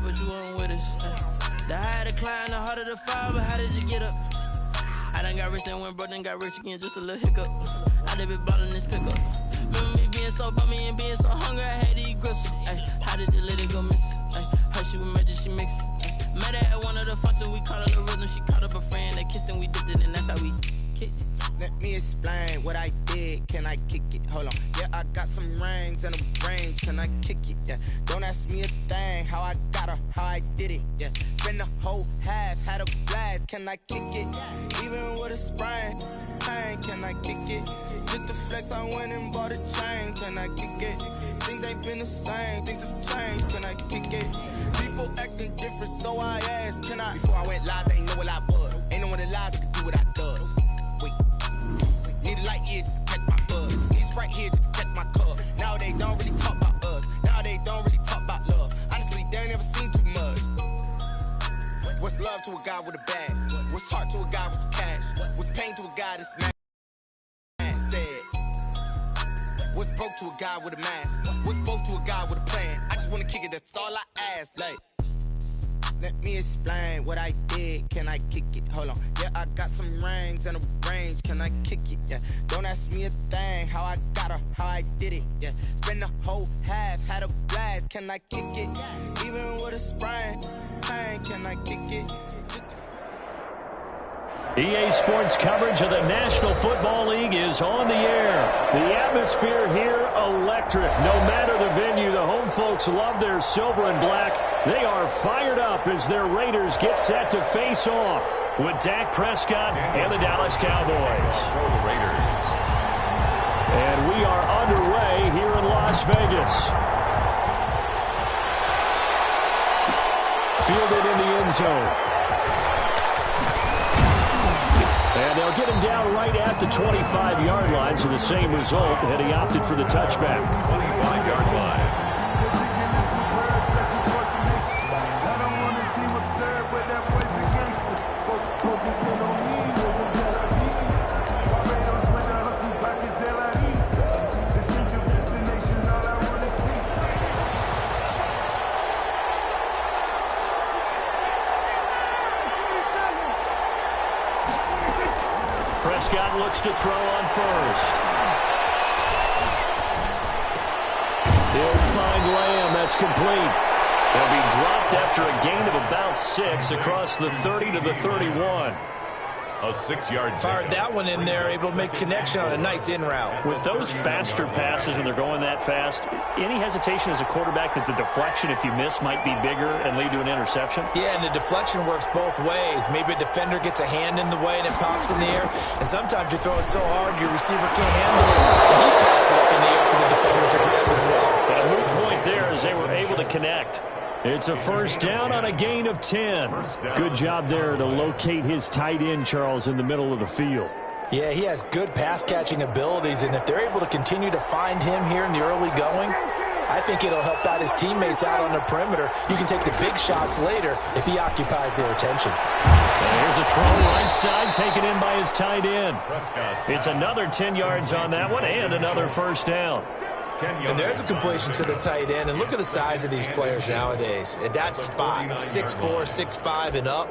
but you weren't with us. The higher the climb, the harder the fall, but how did you get up? I done got rich, then went broke, then got rich again, just a little hiccup. I done been ballin' this pickup. Remember me being so bummy and being so hungry, I had to eat gristle. How did you let it go miss? Her she was magic, she mixed it. Met her at one of the functions, we caught her the rhythm. She caught up a friend, that kissed and we dipped it, and that's how we kicked it. Let me explain what I did, can I kick it? Hold on, yeah, I got some rings and a range, can I kick it? Yeah, don't ask me a thing, how I got her, how I did it. Yeah, spend the whole half, had a blast, can I kick it? Even with a sprain, pain, can I kick it? Just the flex, I went and bought a chain, can I kick it? Things ain't been the same, things have changed, can I kick it? People acting different, so I asked, can I? Before I went live, they ain't know what I was. Ain't no one alive that could do what I does. Wait. Need a light here just to catch my buzz. Need Sprite here just to catch my cup. Now they don't really talk about us. Now they don't really talk about love. Honestly, they ain't never seen too much. What's love to a guy with a bag? What's heart to a guy with some cash? What's pain to a guy that's mad? Said. What's broke to a guy with a mask? What's broke to a guy with a plan? I just wanna kick it, that's all I ask. Like, let me explain what I did, can I kick it? Hold on, yeah, I got some rings and a range, can I kick it? Yeah, don't ask me a thing, how I got her, how I did it. Yeah, spend the whole half, had a blast, can I kick it? Even with a sprain, pain, can I kick it? EA Sports coverage of the National Football League is on the air. The atmosphere here, electric. No matter the venue, the home folks love their silver and black. They are fired up as their Raiders get set to face off with Dak Prescott and the Dallas Cowboys. And we are underway here in Las Vegas. Fielded in the end zone. And they'll get him down right at the 25-yard line, so the same result had he opted for the touchback. 25-yard line. Prescott looks to throw on first. He'll find Lamb. That's complete. He'll be dropped after a gain of about 6 across the 30 to the 31. A 6-yard fired that one in there, able to make connection on a nice in route. With those faster passes and they're going that fast, any hesitation as a quarterback that the deflection, if you miss, might be bigger and lead to an interception? Yeah, and the deflection works both ways. Maybe a defender gets a hand in the way and it pops in the air, and sometimes you throw it so hard your receiver can't handle it, and he pops it up in the air for the defenders to grab as well. But a moot point there as they were able to connect. It's a first down on a gain of 10. Good job there to locate his tight end, Charles, in the middle of the field. Yeah, he has good pass-catching abilities, and if they're able to continue to find him here in the early going, I think it'll help out his teammates out on the perimeter. You can take the big shots later if he occupies their attention. And here's a throw right side, taken in by his tight end. It's another 10 yards on that one and another first down. And there's a completion to the tight end. And look at the size of these players nowadays. At that spot, 6'4", 6'5", and up.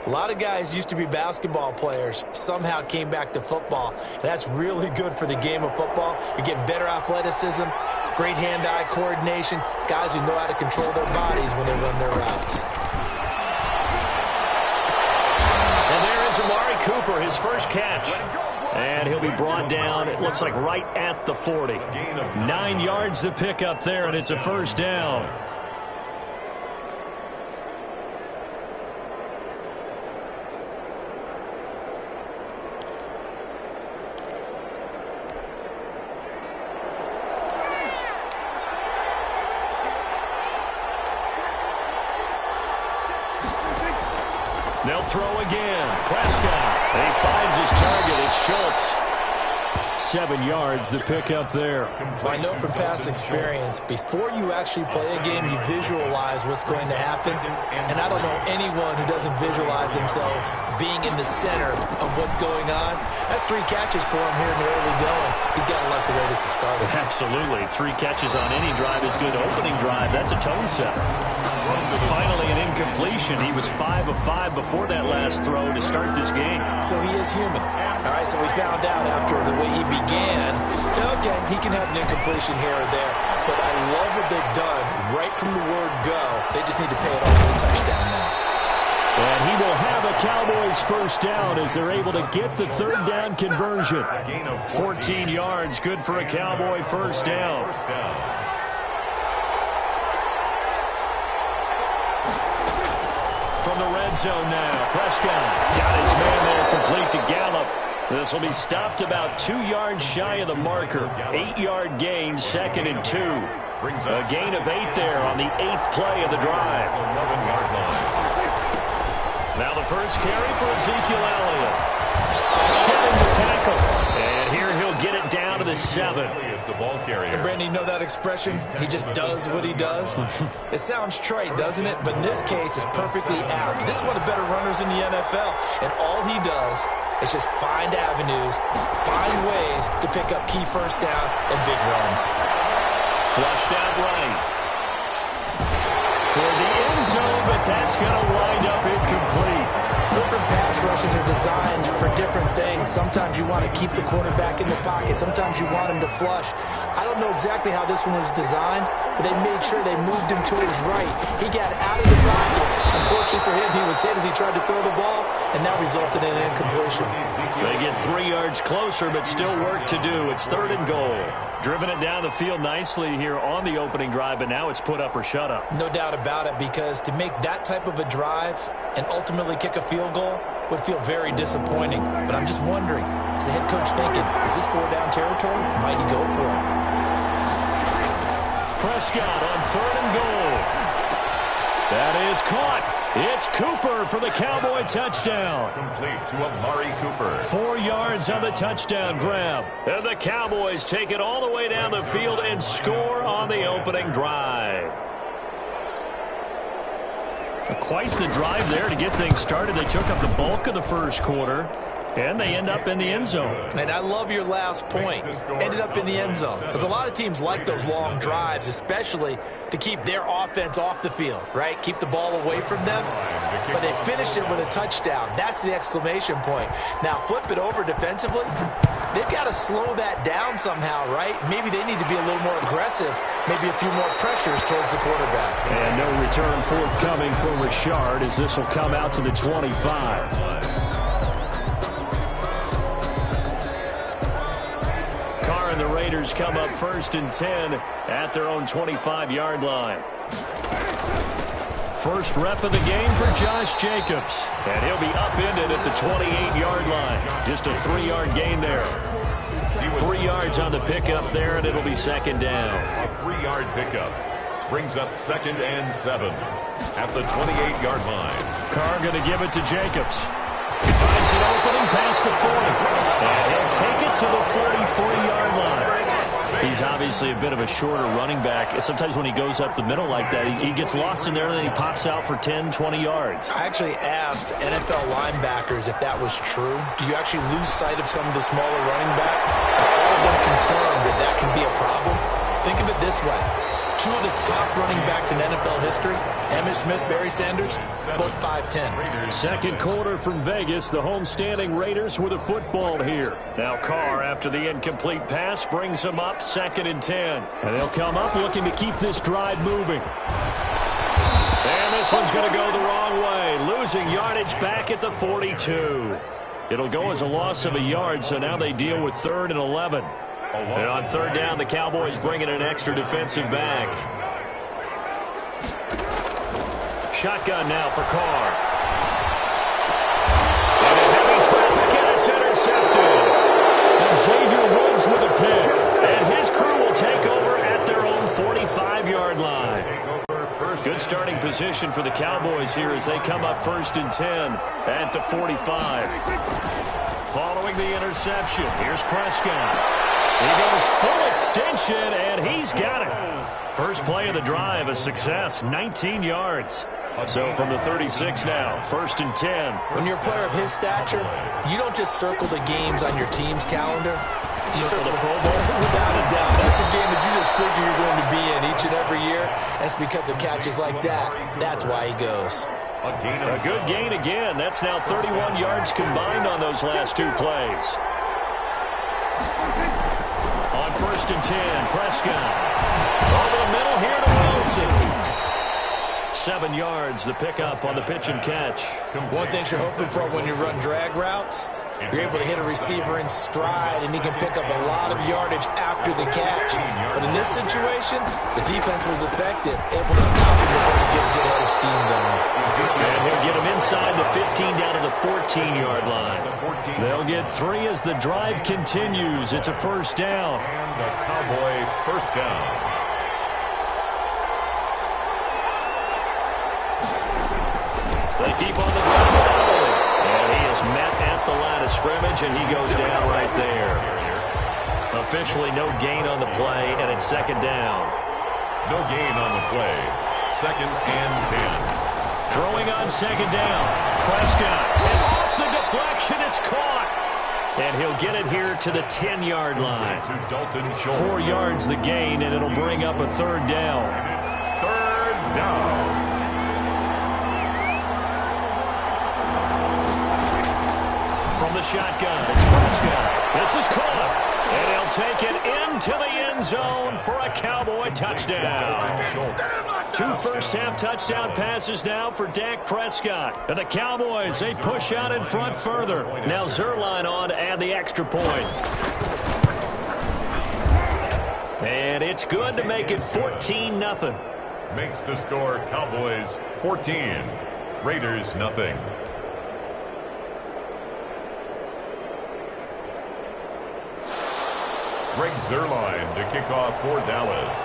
A lot of guys used to be basketball players, somehow came back to football. And that's really good for the game of football. You're getting better athleticism, great hand-eye coordination, guys who know how to control their bodies when they run their routes. And there is Amari Cooper, his first catch. And he'll be brought down, it looks like right at the 40. 9 yards to pick up there, and it's a first down. They'll throw again. Prescott. And he finds his target. It's Schultz. 7 yards to pick up there. I know from past experience, before you actually play a game, you visualize what's going to happen. And I don't know anyone who doesn't visualize themselves being in the center of what's going on. That's 3 catches for him here in the early going. He's got to like the way this has started. Absolutely. 3 catches on any drive is good. Opening drive, that's a tone setter. Finally, incompletion. He was 5 of 5 before that last throw to start this game. So he is human. All right, so we found out after the way he began, okay, he can have an incompletion here or there, but I love what they've done right from the word go. They just need to pay it off for the touchdown now. And he will have a Cowboys first down as they're able to get the third down conversion. 14 yards, good for a Cowboy first down. From the red zone now, Prescott got his man there complete to Gallup. This will be stopped about 2 yards shy of the marker. 8-yard gain, 2nd and 2. A gain of 8 there on the 8th play of the drive. 11-yard line. Now the first carry for Ezekiel Elliott. Shedding the tackle. And here he'll get it down to the 7. The ball carrier. And Brandon, you know that expression? He just does what he does. It sounds trite, doesn't it? But in this case, it's perfectly apt. This is one of the better runners in the NFL. And all he does is just find avenues, find ways to pick up key first downs and big runs. Flushed out right. Toward the end zone, but that's going to wind up incomplete. Different pass rushes are designed for different things. Sometimes you want to keep the quarterback in the pocket. Sometimes you want him to flush. I don't know exactly how this one was designed, but they made sure they moved him to his right. He got out of the pocket. Unfortunately for him, he was hit as he tried to throw the ball, and that resulted in an incompletion. They get 3 yards closer, but still work to do. It's 3rd and goal. Driven it down the field nicely here on the opening drive, but now it's put up or shut up. No doubt about it, because to make that type of a drive and ultimately kick a field goal would feel very disappointing. But I'm just wondering, is the head coach thinking, is this 4-down territory? Might he go for it? Prescott on 3rd and goal. That is caught. It's Cooper for the Cowboy touchdown. Complete to Amari Cooper. 4 yards on the touchdown grab. And the Cowboys take it all the way down the field and score on the opening drive. Quite the drive there to get things started. They took up the bulk of the first quarter, and they end up in the end zone. And I love your last point. Ended up in the end zone. Because a lot of teams like those long drives, especially to keep their offense off the field, right? Keep the ball away from them. But they finished it with a touchdown. That's the exclamation point. Now, flip it over defensively. They've got to slow that down somehow, right? Maybe they need to be a little more aggressive. Maybe a few more pressures towards the quarterback. And no return forthcoming for Richard as this will come out to the 25. And the Raiders come up 1st and 10 at their own 25-yard line. First rep of the game for Josh Jacobs. And he'll be upended at the 28-yard line. Just a 3-yard gain there. 3 yards on the pickup there, and it'll be 2nd down. A 3-yard pickup brings up 2nd and 7 at the 28-yard line. Carr going to give it to Jacobs. He finds an opening past the 40. And he'll take it to the 43-yard line. He's obviously a bit of a shorter running back. Sometimes when he goes up the middle like that, he gets lost in there and then he pops out for 10, 20 yards. I actually asked NFL linebackers if that was true. Do you actually lose sight of some of the smaller running backs? And all of them confirmed that that can be a problem. Think of it this way. 2 of the top running backs in NFL history, Emmitt Smith, Barry Sanders, both 5'10". Second quarter from Vegas. The homestanding Raiders with a football here. Now Carr, after the incomplete pass, brings them up 2nd and 10. And they'll come up looking to keep this drive moving. And this one's going to go the wrong way. Losing yardage back at the 42. It'll go as a loss of a yard, so now they deal with 3rd and 11. And on 3rd down, the Cowboys bring in an extra defensive back. Shotgun now for Carr. And a heavy traffic, and it's intercepted. And Xavier Woods with a pick. And his crew will take over at their own 45-yard line. Good starting position for the Cowboys here as they come up 1st and 10 at the 45. Following the interception, here's Prescott. He goes full extension, and he's got it. First play of the drive, a success, 19 yards. So from the 36 now, 1st and 10. When you're a player of his stature, you don't just circle the games on your team's calendar. Circle the Pro Bowl? Without a doubt. That's a game that you just figure you're going to be in each and every year. That's because of catches like that. That's why he goes. A good gain again. That's now 31 yards combined on those last two plays. On 1st and 10, Prescott. Over the middle here to Wilson. 7 yards, the pickup on the pitch and catch. One thing you're hoping for when you run drag routes, you're able to hit a receiver in stride, and he can pick up a lot of yardage after the catch. But in this situation, the defense was effective, able to stop him before he get a good head of steam going. And he'll get him inside the 15 down to the 14-yard line. They'll get 3 as the drive continues. It's a first down. And a Cowboy first down. They keep on the ground. And he is met at the line of scrimmage, and he goes down right there. Officially no gain on the play, and it's second down. No gain on the play. 2nd and 10. Throwing on second down. Prescott. And off the deflection, it's caught. And he'll get it here to the 10-yard line. To Dalton Schultz. 4 yards the gain, and it'll bring up a third down. And it's 3rd down. From the shotgun, it's Prescott. This is caught. And he'll take it into the end zone for a Cowboy touchdown. 2 first-half touchdown passes now for Dak Prescott. And the Cowboys, they push out in front further. Now Zerline on to add the extra point. And it's good to make it 14-0. Makes the score Cowboys 14. Raiders nothing. Greg Zerline to kick off for Dallas.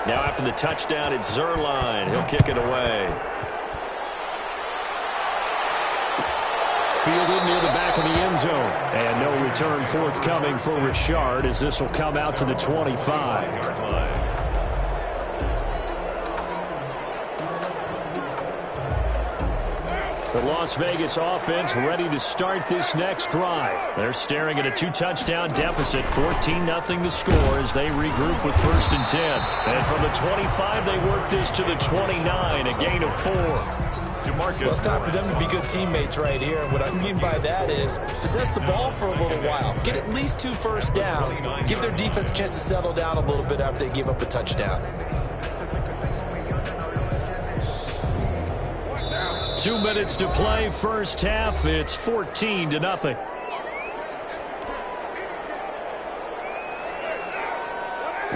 Now after the touchdown, it's Zerline. He'll kick it away. Fielded near the back of the end zone. And no return forthcoming for Richard as this will come out to the 25. The Las Vegas offense ready to start this next drive. They're staring at a 2-touchdown deficit, 14-0 the score as they regroup with 1st and 10. And from the 25, they work this to the 29, a gain of 4. Well, it's time for them to be good teammates right here. And what I mean by that is possess the ball for a little while. Get at least 2 first downs. Give their defense a chance to settle down a little bit after they give up a touchdown. 2 minutes to play, first half. It's 14-0.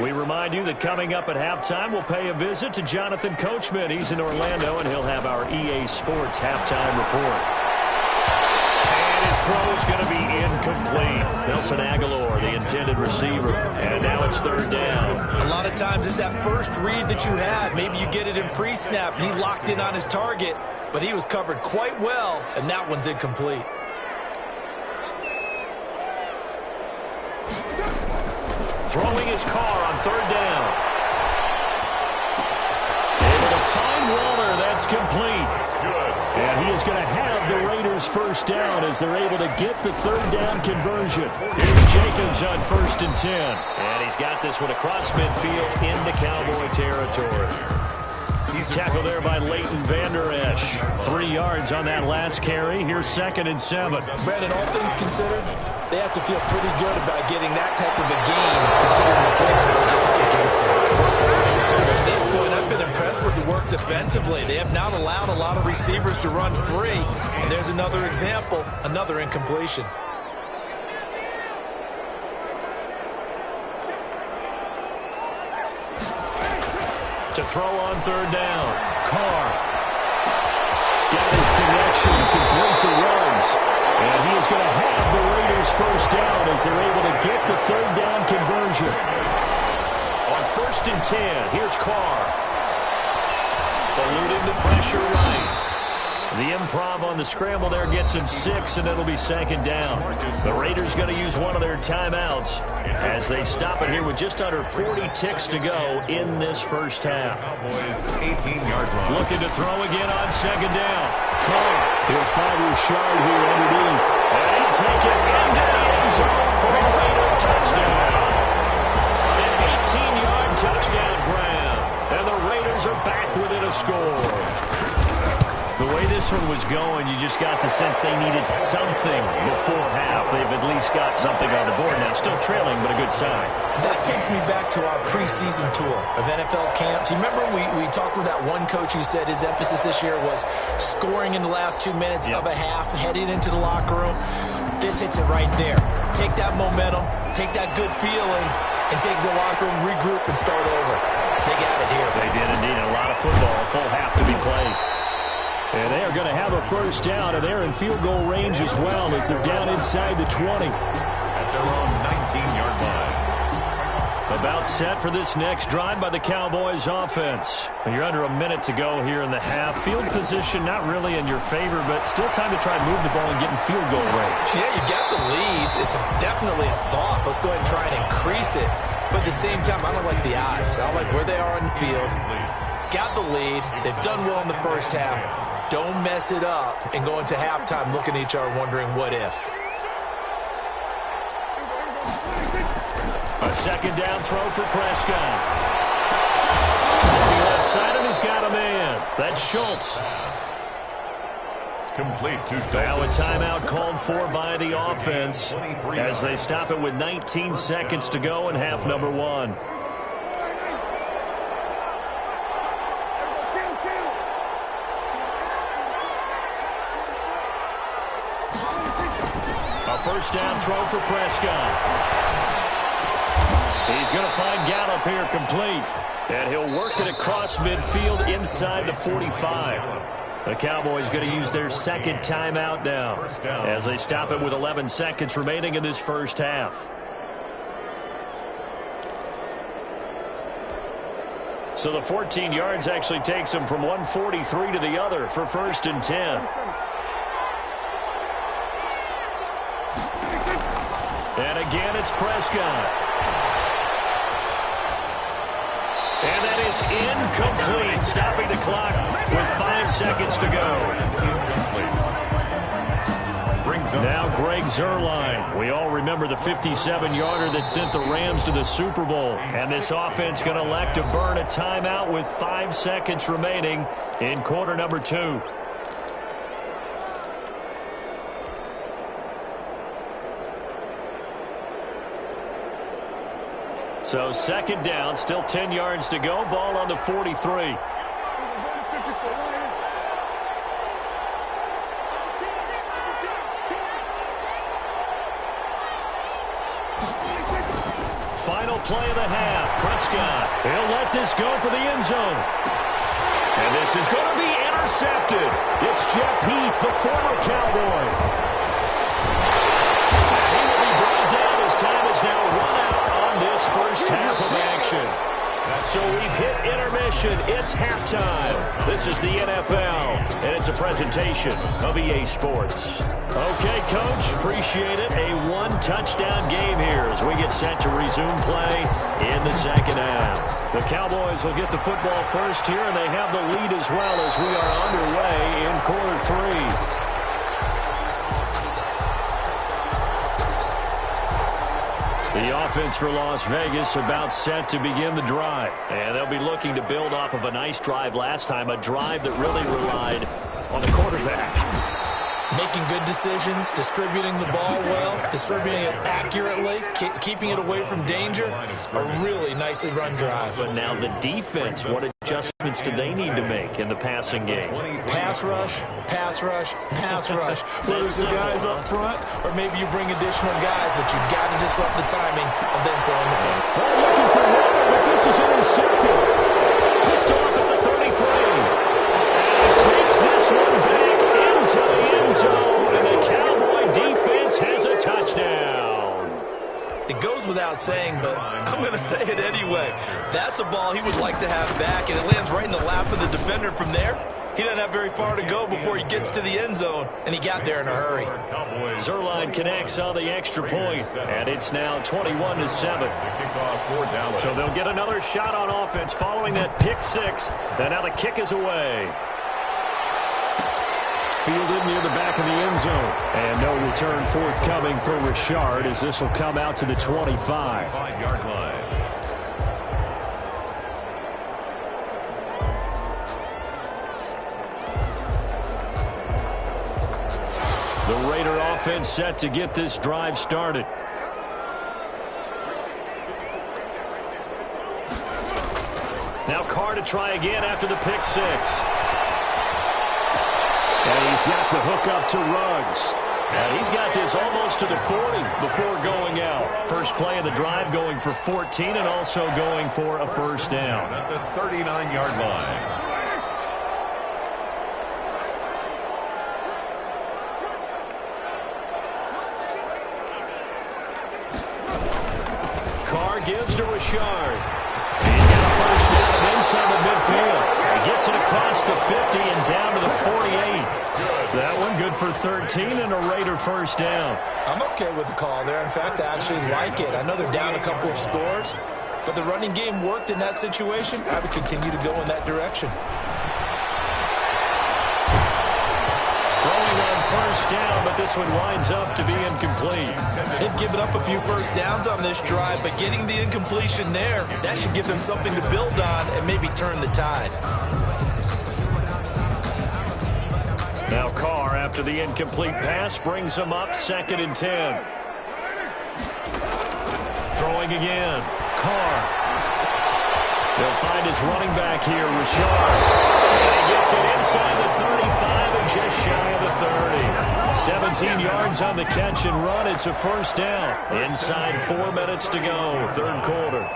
We remind you that coming up at halftime, we'll pay a visit to Jonathan Coachman. He's in Orlando, and he'll have our EA Sports halftime report. And his throw is going to be incomplete. Nelson Aguilar, the intended receiver. And now it's 3rd down. A lot of times it's that first read that you had. Maybe you get it in pre-snap, and he locked in on his target. But he was covered quite well, and that one's incomplete. Throwing his car on 3rd down. Able to find Waller. That's complete. Good. And he is going to have the Raiders first down as they're able to get the 3rd down conversion. Here's Jacobs on 1st and 10. And he's got this one across midfield into Cowboy territory. Tackle there by Leighton Vander Esch. 3 yards on that last carry. Here's 2nd and 7. Brandon, all things considered, they have to feel pretty good about getting that type of a gain, considering the blitz that they just had against them. At this point, I've been impressed with the work defensively. They have not allowed a lot of receivers to run free. And there's another example, another incompletion. To throw on 3rd down. Carr. Got his connection. Complete to Ruggs. And he is going to have the Raiders first down as they're able to get the 3rd down conversion. On 1st and 10, here's Carr. Eluding the pressure right. The improv on the scramble there gets him 6, and it'll be 2nd down. The Raiders going to use one of their timeouts as they stop it here with just under 40 ticks to go in this first half. 18-yard line. Looking to throw again on 2nd down. Carr, he'll find Richard here underneath. And he'll take it into the end zone for a Raider touchdown. An 18-yard touchdown grab. And the Raiders are back within a score. The way this one was going, you just got the sense they needed something before half. They've at least got something on the board now. Still trailing, but a good sign. That takes me back to our preseason tour of NFL camps. You remember we talked with that one coach who said his emphasis this year was scoring in the last 2 minutes of a half, heading into the locker room. This hits it right there. Take that momentum, take that good feeling, and take the locker room, regroup, and start over. They got it here. They did indeed. A lot of football, a full half to be played. And they are going to have a first down, and they're in field goal range as well as they're down inside the 20. At their own 19-yard line. About set for this next drive by the Cowboys offense. And you're under a minute to go here in the half. Field position not really in your favor, but still time to try and move the ball and get in field goal range. Yeah, you got the lead. It's definitely a thought. Let's go ahead and try and increase it. But at the same time, I don't like the odds. I don't like where they are on the field. Got the lead. They've done well in the first half. Don't mess it up and go into halftime looking at each other wondering what if. A 2nd down throw for Prescott. Left side, and he's got a man. That's Schultz. Complete to Now a timeout called for by the offense as they stop it with 19 seconds to go in half number 1. First down throw for Prescott. He's going to find Gallup here complete. And he'll work it across midfield inside the 45. The Cowboys going to use their 2nd timeout now as they stop it with 11 seconds remaining in this first half. So the 14 yards actually takes them from 143 to the other for 1st and 10. And again, it's Prescott. And that is incomplete, stopping the clock with 5 seconds to go. Now Greg Zuerlein. We all remember the 57-yarder that sent the Rams to the Super Bowl. And this offense going to elect to burn a timeout with 5 seconds remaining in quarter number 2. So 2nd down, still 10 yards to go. Ball on the 43. Final play of the half. Prescott. He'll let this go for the end zone. And this is going to be intercepted. It's Jeff Heath, the former Cowboy. And he will be brought down as time is now run out on this first half of action. So we've hit intermission. It's halftime. This is the NFL, and it's a presentation of EA Sports. Okay, Coach, appreciate it. A 1-touchdown game here as we get set to resume play in the second half. The Cowboys will get the football first here, and they have the lead as well as we are underway in quarter 3. The offense for Las Vegas about set to begin the drive. And they'll be looking to build off of a nice drive last time, a drive that really relied on the quarterback. Making good decisions, distributing the ball well, distributing it accurately, keeping it away from danger. A really nicely run drive. But now the defense, what adjustments do they need to make in the passing game? Pass rush, pass rush, pass rush. Whether it's the guys up front or maybe you bring additional guys, but you got to disrupt the timing of them throwing the ball. Well, looking for Waller, but this is intercepted. Picked off at the 33. And takes this one back into the end zone, and the Cowboy defense has a touchdown. It goes without saying, but I'm going to say it anyway. That's a ball he would like to have back, and it lands right in the lap of the defender from there. he doesn't have very far to go before he gets to the end zone, and he got there in a hurry. Zerline connects on the extra point, and it's now 21-7. So they'll get another shot on offense following that pick six, and now the kick is away. Fielded near the back of the end zone. And no return forthcoming for Richard as this will come out to the 25-yard line. The Raider offense set to get this drive started. Now Carr to try again after the pick six. And he's got the hook up to Ruggs. And he's got this almost to the 40 before going out. First play of the drive going for 14 and also going for a first down. At the 39-yard line. Carr gives to Richard. He's got a first down and inside the midfield. He gets it across the 50 and down to the 48. That one good for 13 and a Raider first down. I'm okay with the call there. In fact, I actually like it. I know they're down a couple of scores, but the running game worked in that situation. I would continue to go in that direction. Throwing on first down, but this one winds up to be incomplete. They've given up a few first downs on this drive, but getting the incompletion there, that should give them something to build on and maybe turn the tide. Now Carr, after the incomplete pass, brings him up 2nd and 10. Throwing again. Carr. He'll find his running back here, Richard. And he gets it inside the 35 and just shy of the 30. 17 yards on the catch and run. It's a first down. Inside 4 minutes to go, third quarter.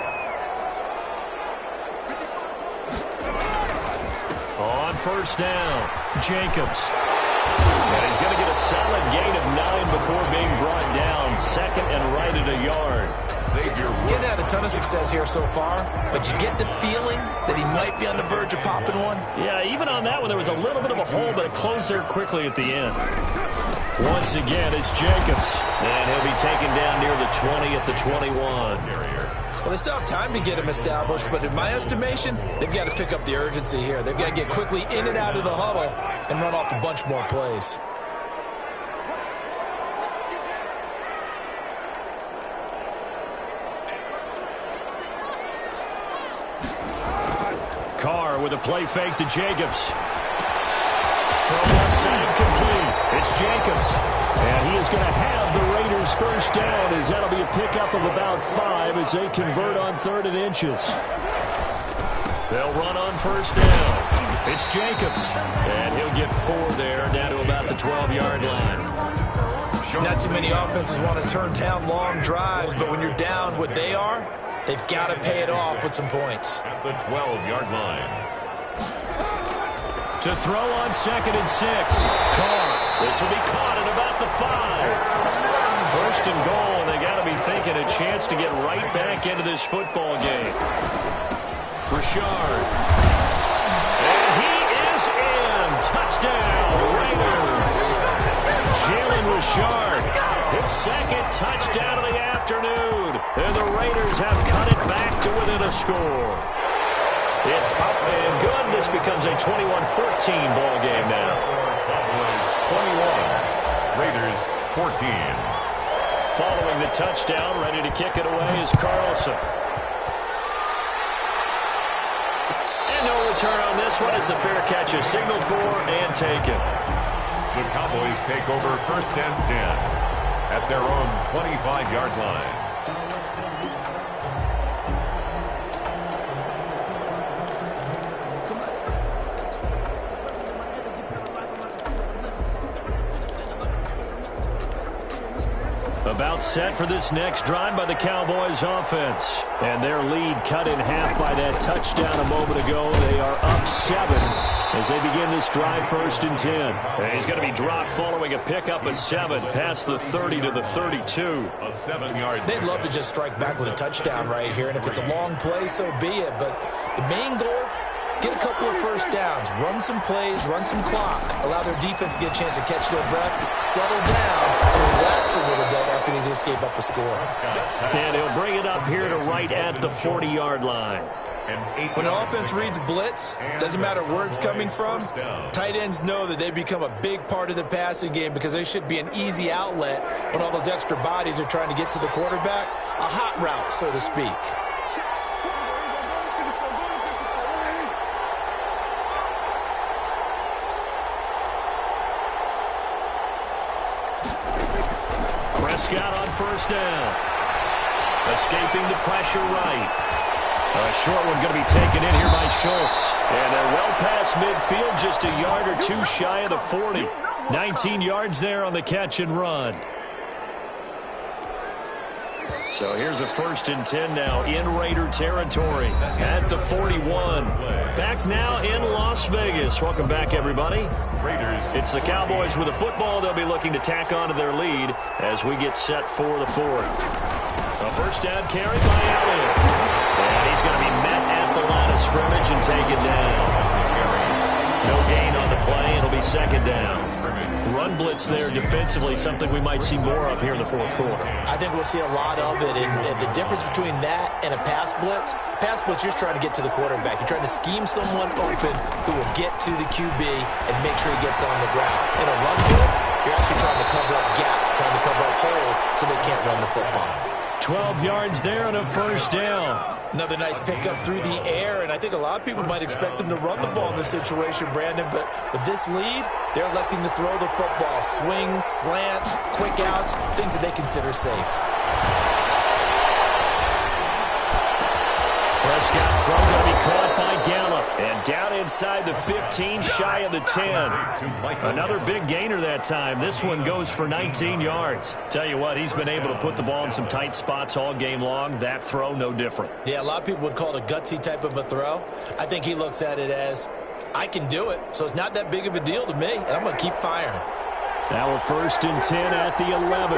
On first down, Jacobs. And he's going to get a solid gain of 9 before being brought down. 2nd and right at a yard. Getting had a ton of success here so far, but you get the feeling that he might be on the verge of popping one. Yeah, even on that one, there was a little bit of a hole, but it closed there quickly at the end. Once again, it's Jacobs. And he'll be taken down near the 20 at the 21. Well, they still have time to get him established, but in my estimation, they've got to pick up the urgency here. They've got to get quickly in and out of the huddle and run off a bunch more plays. Carr with a play fake to Jacobs. Throw outside complete. It's Jacobs. And he is going to have the Raiders first down as that'll be a pickup of about 5 as they convert on 3rd and inches. They'll run on first down. It's Jacobs. And he'll get 4 there down to about the 12-yard line. Not too many offenses want to turn down long drives, but when you're down what they are, they've got to pay it off with some points. At the 12-yard line. To throw on 2nd and 6. Carr. This will be caught at about the 5. First and goal, and they got to be thinking a chance to get right back into this football game. Richard. And he is in. Touchdown, Raiders. Jalen Richard. His 2nd touchdown of the afternoon. And the Raiders have cut it back to within a score. It's up and good. This becomes a 21-14 ball game now. Cowboys 21, Raiders 14. Following the touchdown, ready to kick it away is Carlson. And no return on this one as the fair catch is signaled for and taken. The Cowboys take over 1st and 10 at their own 25-yard line. About set for this next drive by the Cowboys offense. And their lead cut in half by that touchdown a moment ago. They are up 7 as they begin this drive 1st and 10. And he's going to be dropped following a pickup of 7 past the 30 to the 32. A 7-yard. They'd love to just strike back with a touchdown right here, and if it's a long play, so be it. But the main goal get a couple of first downs, run some plays, run some clock, allow their defense to get a chance to catch their breath, settle down, and relax a little bit after they just gave up a score. And he'll bring it up here to right at the 40-yard line. When an offense reads blitz, doesn't matter where it's coming from, tight ends know that they become a big part of the passing game because they should be an easy outlet when all those extra bodies are trying to get to the quarterback. A hot route, so to speak. Prescott on first down. Escaping the pressure right. A short one going to be taken in here by Schultz. And they're well past midfield, just a yard or two shy of the 40. 19 yards there on the catch and run. So here's a 1st and 10 now in Raider territory at the 41. Back now in Las Vegas. Welcome back, everybody. It's the Cowboys with a football. They'll be looking to tack on to their lead as we get set for the 4th. A first down carry by Allen. And he's going to be met at the line of scrimmage and taken down. No gain on the play. It'll be 2nd down. Run blitz there defensively, something we might see more of here in the 4th quarter. I think we'll see a lot of it. And the difference between that and a pass blitz, you're just trying to get to the quarterback. You're trying to scheme someone open who will get to the QB and make sure he gets on the ground. In a run blitz, you're actually trying to cover up gaps, trying to cover up holes so they can't run the football. 12 yards there on a first down. Another nice pickup through the air, and I think a lot of people might expect them to run the ball in this situation, Brandon, but with this lead, they're electing to throw the football. Swings, slants, quick outs, things that they consider safe. Prescott's throw going to be caught by Gallup. And down inside the 15, shy of the 10. Another big gainer that time. This one goes for 19 yards. Tell you what, he's been able to put the ball in some tight spots all game long. That throw, no different. Yeah, a lot of people would call it a gutsy type of a throw. I think he looks at it as, I can do it, so it's not that big of a deal to me, and I'm going to keep firing. Now a 1st and 10 at the 11.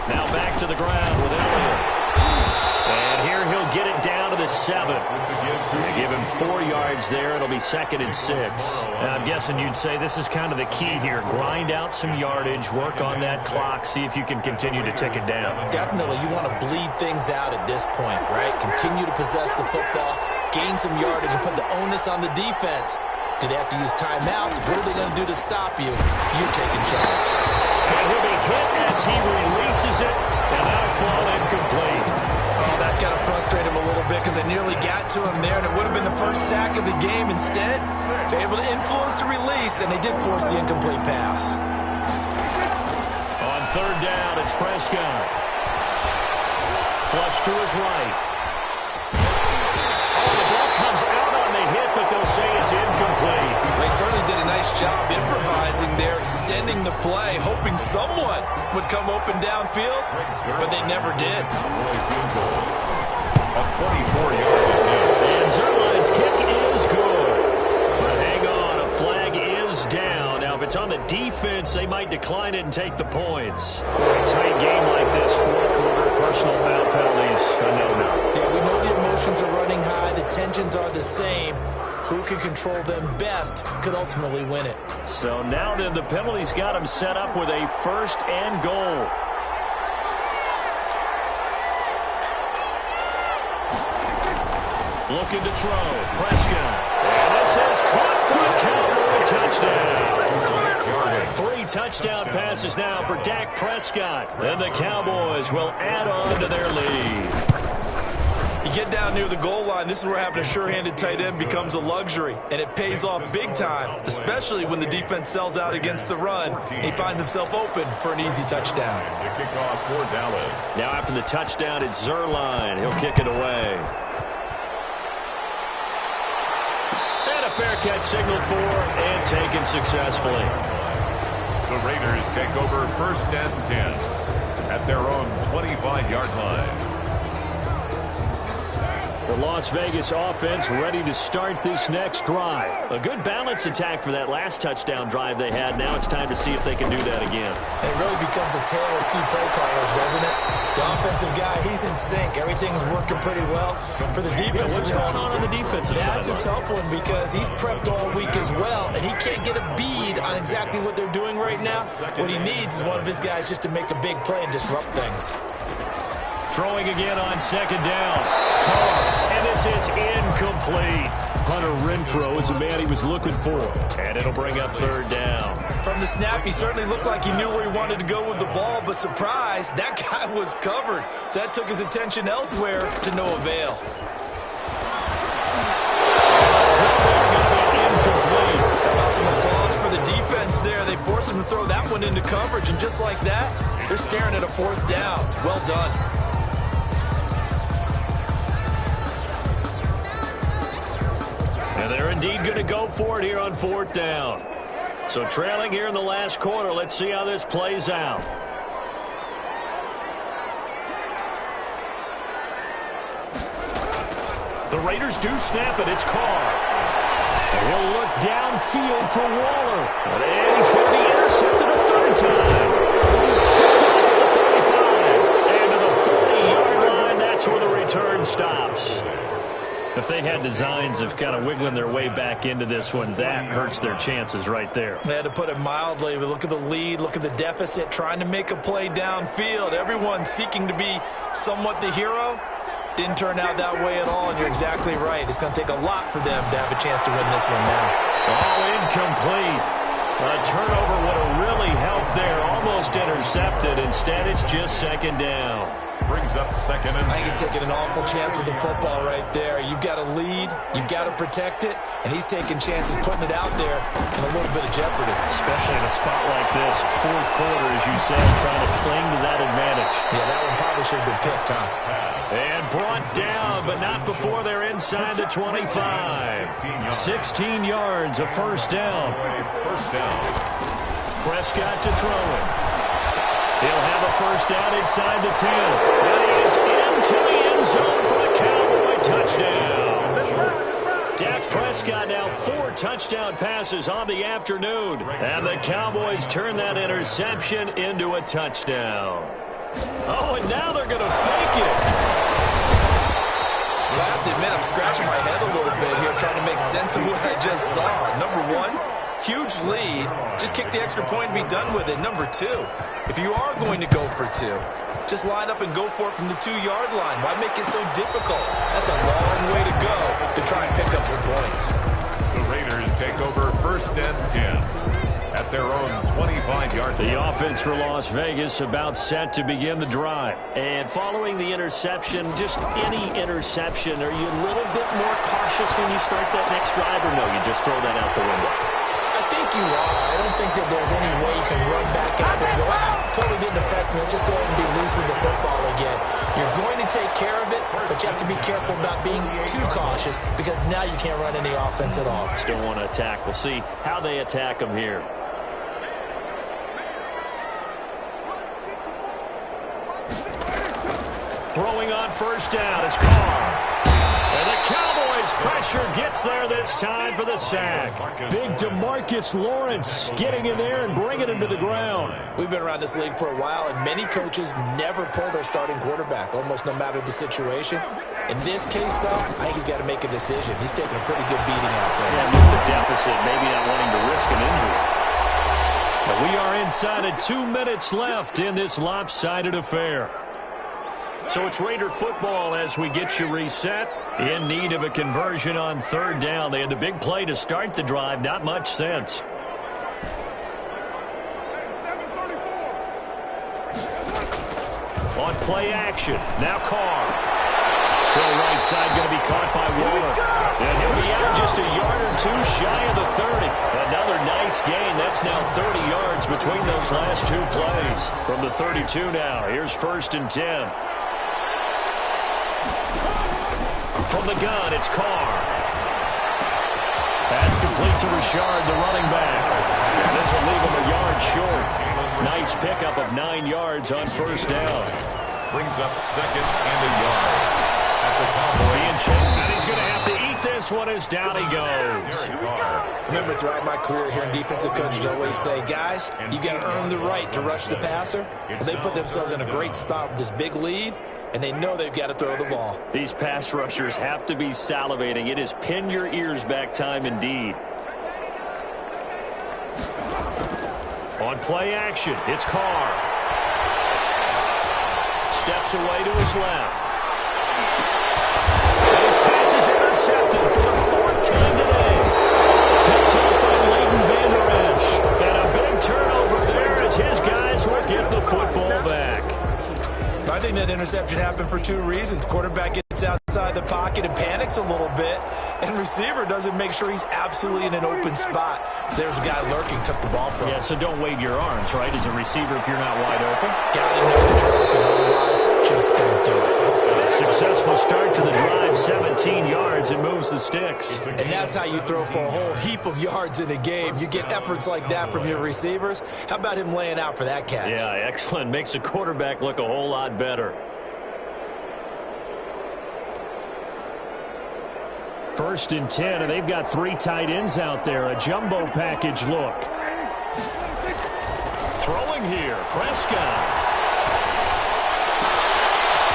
Now back to the ground with Elliott. And here he'll get it down to the 7. They give him 4 yards there. It'll be 2nd and 6. And I'm guessing you'd say this is kind of the key here. Grind out some yardage, work on that clock, see if you can continue to tick it down. Definitely. You want to bleed things out at this point, right? Continue to possess the football, gain some yardage, and put the onus on the defense. Do they have to use timeouts? What are they going to do to stop you? You're taking charge. And he'll be hit as he releases it, and that'll fall incomplete. Oh, that's got to frustrate him a little bit because they nearly got to him there, and it would have been the first sack of the game. Instead, they're able to influence the release, and they did force the incomplete pass. On 3rd down, it's Prescott. Flush to his right. Oh, the ball comes out on the hit, but they'll say it's incomplete. They certainly did a nice job improvising there, extending the play, hoping someone would come open downfield, but they never did. A 24-yard attempt. And Zerline's kick is good. But hang on, a flag is down. Now, if it's on the defense, they might decline it and take the points. A tight game like this, 4th quarter, personal foul penalties, a no-no. Yeah, we know the emotions are running high, the tensions are the same. Who can control them best could ultimately win it. So now then, the penalties got him set up with a 1st and goal. Looking to throw. Prescott. And this is caught for a touchdown. 3 touchdown passes now for Dak Prescott. And the Cowboys will add on to their lead. You get down near the goal line, this is where having a sure-handed tight end becomes a luxury, and it pays off big time, especially when the defense sells out against the run. He finds himself open for an easy touchdown. The kickoff for Dallas. Now after the touchdown, it's Zerline. He'll kick it away. And a fair catch signaled for and taken successfully. The Raiders take over 1st and 10 at their own 25-yard line. The Las Vegas offense ready to start this next drive. A good balance attack for that last touchdown drive they had. Now it's time to see if they can do that again. And it really becomes a tale of two play callers, doesn't it? The offensive guy, he's in sync. Everything's working pretty well. For the defensive what's going on the defensive side? That's a tough one because he's prepped all week as well, and he can't get a bead on exactly what they're doing right now. What he needs is one of his guys just to make a big play and disrupt things. Throwing again on second down. Carr, and this is incomplete. Hunter Renfrow is the man he was looking for, and it'll bring up third down. From the snap, he certainly looked like he knew where he wanted to go with the ball, but surprise, that guy was covered. So that took his attention elsewhere to no avail. Incomplete. How about some applause for the defense there? They forced him to throw that one into coverage, and just like that, they're staring at a fourth down. Well done. And they're indeed going to go for it here on fourth down. So trailing here in the last quarter. Let's see how this plays out. The Raiders do snap it. It's Carr. And he'll look downfield for Waller. And he's going to be intercepted a third time. Picked off at the 35. And to the 40-yard line, that's where the return stops. If they had designs of kind of wiggling their way back into this one, that hurts their chances right there. They had to put it mildly. Look at the lead, look at the deficit, trying to make a play downfield. Everyone seeking to be somewhat the hero. Didn't turn out that way at all, and you're exactly right. It's going to take a lot for them to have a chance to win this one now. All incomplete. A turnover would have really helped there. Almost intercepted. Instead, it's just second down. Brings up second and 10. I think he's taking an awful chance with the football right there. You've got to lead, you've got to protect it, and he's taking chances putting it out there in a little bit of jeopardy. Especially in a spot like this, fourth quarter, as you said, trying to cling to that advantage. Yeah, that one probably should have been picked, huh? And brought down, but not before they're inside the 25. 16 yards, a first down. First down. Prescott to throw it. He'll have a first down inside the 10. And he is into the end zone for the Cowboy touchdown. Dak Prescott now 4 touchdown passes on the afternoon. And the Cowboys turn that interception into a touchdown. Oh, and now they're going to fake it. Well, I have to admit, I'm scratching my head a little bit here trying to make sense of what I just saw. Number one, huge lead. Just kick the extra point and be done with it. Number two, if you are going to go for 2, just line up and go for it from the 2-yard line. Why make it so difficult? That's a long way to go to try and pick up some points. The Raiders take over first and 10 at their own 25-yard line. The offense for Las Vegas about set to begin the drive. And following the interception, just any interception, are you a little bit more cautious when you start that next drive, or no, you just throw that out the window? I think you are. I don't think that there's any way you can run back out there and go, totally didn't affect me. Let's just go ahead and be loose with the football again. You're going to take care of it, but you have to be careful about being too cautious because now you can't run any offense at all. Still want to attack. We'll see how they attack them here. Throwing on first down is Carr. And the Cowboys pressure gets there this time for the sack. Big DeMarcus Lawrence getting in there and bringing him to the ground. We've been around this league for a while, and many coaches never pull their starting quarterback, almost no matter the situation. In this case, though, I think he's got to make a decision. He's taking a pretty good beating out there. And with the deficit, maybe not wanting to risk an injury. But we are inside of 2 minutes left in this lopsided affair. So it's Raider football as we get you reset. In need of a conversion on third down. They had the big play to start the drive. Not much sense. On play action. Now Carr. Throw right side going to be caught by Waller. And he'll be out just a yard or 2 shy of the 30. Another nice gain. That's now 30 yards between those last 2 plays. From the 32 now. Here's first and 10. From the gun, it's Carr. Pass complete to Richard, the running back. And this will leave him a yard short. Nice pickup of 9 yards on first down. Brings up second and a yard. At the Cowboys. Being checked this one is down he goes. Remember, throughout my career here in defensive coaches, I always say, guys, you got to earn the right to rush the passer. Well, they put themselves in a great spot with this big lead, and they know they've got to throw the ball. These pass rushers have to be salivating. It is pin your ears back time indeed. On play action, it's Carr. Steps away to his left. His pass is intercepted for the fourth time today. Picked up by Leighton Vander Esch. And a big turnover there as his guys will get the football back. I think that interception happened for two reasons. Quarterback gets outside the pocket and panics a little bit, and receiver doesn't make sure he's absolutely in an open spot. There's a guy lurking, took the ball from him. Yeah, so don't wave your arms, right, as a receiver if you're not wide open. Got to know that you're open, otherwise just don't do it. Successful start to the drive, 17 yards, and moves the sticks. And that's how you throw for a whole heap of yards in a game. You get efforts like that from your receivers. How about him laying out for that catch? Yeah, excellent. Makes the quarterback look a whole lot better. First and 10, and they've got three tight ends out there. A jumbo package look. Throwing here, Prescott.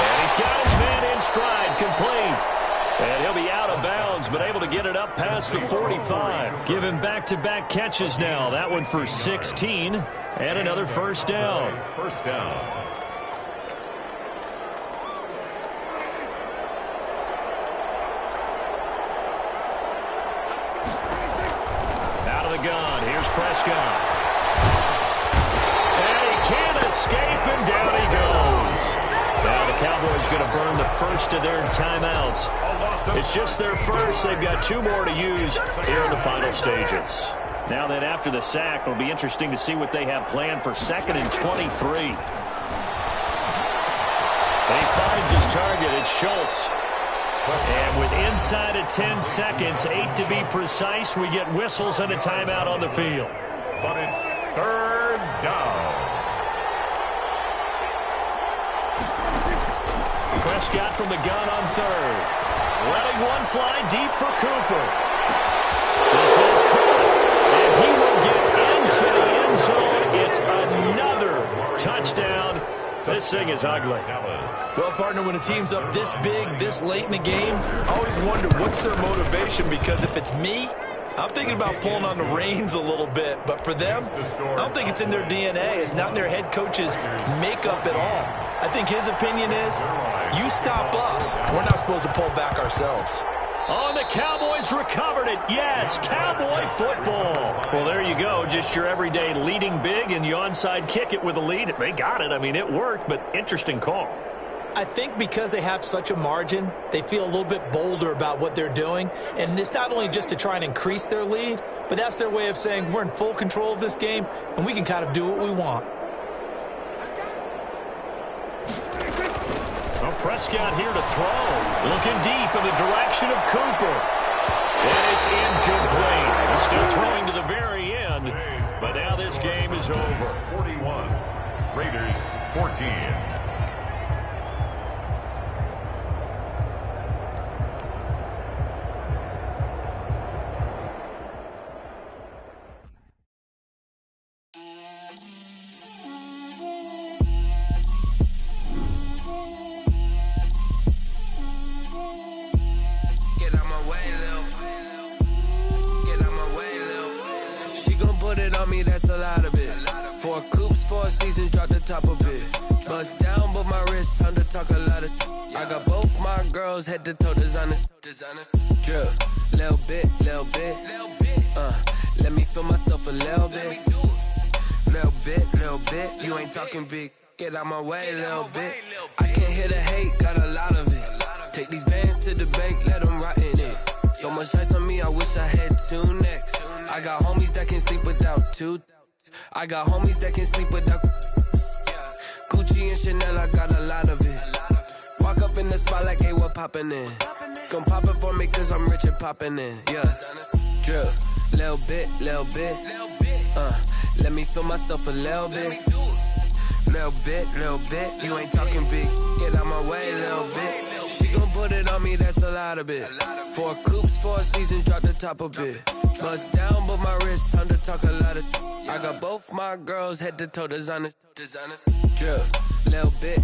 And he's got his man in stride, complete. And he'll be out of bounds, but able to get it up past the 45. Give him back-to-back catches now. That one for 16, and another first down. First down. Out of the gun, here's Prescott. And he can't escape, and down he goes. Now the Cowboys going to burn the first of their timeouts. It's just their first. They've got two more to use here in the final stages. Now then, after the sack, it'll be interesting to see what they have planned for 2nd and 23. And he finds his target. It's Schultz. And with inside of 10 seconds, 8 to be precise, we get whistles and a timeout on the field. But it's third down. Prescott from the gun on third. Letting one fly deep for Cooper. This is caught. And he will get into the end zone. It's another touchdown. This thing is ugly. Well, partner, when a team's up this big, this late in the game, I always wonder what's their motivation, because if it's me, I'm thinking about pulling on the reins a little bit. But for them, I don't think it's in their DNA. It's not in their head coach's makeup at all. I think his opinion is, you stop us, we're not supposed to pull back ourselves. Oh, the Cowboys recovered it. Yes, Cowboy football. Well, there you go. Just your everyday leading big, and you onside kick it with a lead. They got it. I mean, it worked, but interesting call. I think because they have such a margin, they feel a little bit bolder about what they're doing. And it's not only just to try and increase their lead, but that's their way of saying we're in full control of this game, and we can kind of do what we want. Well, Prescott here to throw. Looking deep in the direction of Cooper. And it's incomplete. He's still throwing to the very end, but now this game is over. 41. Raiders 14. That's a lot of it. 4 coops, 4 seasons, drop the top of it. Bust down, but my wrist, time to talk a lot of. I got both my girls head to toe designer. Drip, little bit. Let me feel myself a little bit. Little bit. You ain't talking big. Get out my way, little bit. I can't hear the hate, got a lot of it. Take these bands to the bank, let them rot in it. So much ice on me, I wish I had 2 necks. I got homies that can sleep without 2. I got homies that can sleep without Gucci and Chanel, I got a lot of it. Walk up in the spot like, hey, what poppin' in? Gon' pop it for me cause I'm rich and poppin' in. Yeah, drip, little bit. Let me feel myself a little bit. Little bit. You ain't talking big. Get out my way, little bit. She gon' put it on me, that's a lot of it. 4 coops, 4 seasons, drop the top a bit. Bust down, but my wrist, time to talk a lot of. I got both my girls head to toe designer. Drip, little bit,